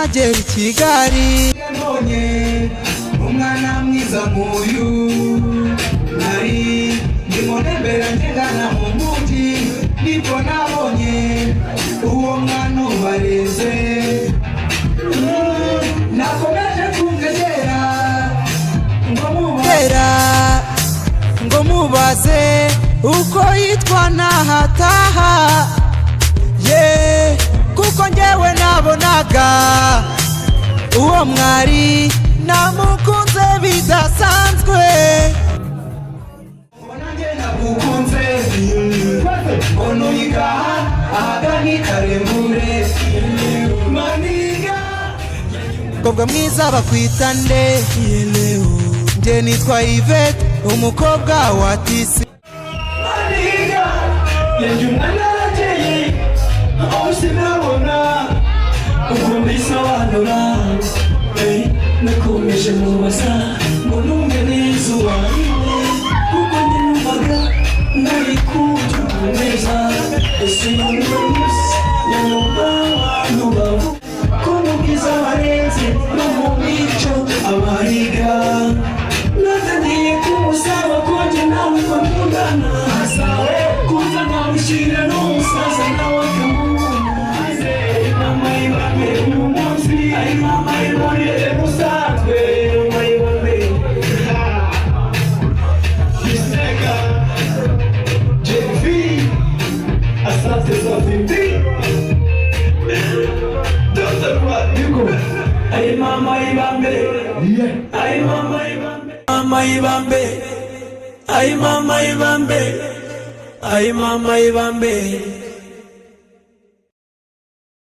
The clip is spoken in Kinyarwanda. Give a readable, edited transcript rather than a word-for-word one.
nagera I Kigali nabonye umwana mwiza nk'uyu nari ndimo ntembera ngana mu mujyi nibwo nabonye uwo mwana ubareze nakomeje kumwegera ngo mubaze uko yitwa n'ahataha kuko njyewe nabonaga uwo mwari namukunze bidasanzwe nanjye nagukunze ono yigaha ahagani karembure maniga umukobwa mwiza bakwita nde njye nitwa Yvette umukobwa wa Tisi maniga yanjye umwana arakeye aho sinabona uko mbisobanura nakomeje mubaza ngo numve neza uwariwe kuko njye numvaga nari kumva neza ese nyamwumva abantu bavuga ko mu bwiza barenze no mu mico abariga natangiye kumusaba ko njye nawe twakundana kuza namushyira n'umusaza nawe akamubona mama ibambe umunsi ay mama ibambe musanzwe mama ibambe Biseka JV asante safindi Dr. Wadigo ay mama ibambe ay mama ibambe mama ibambe ay mama ibambe ay mama ibambe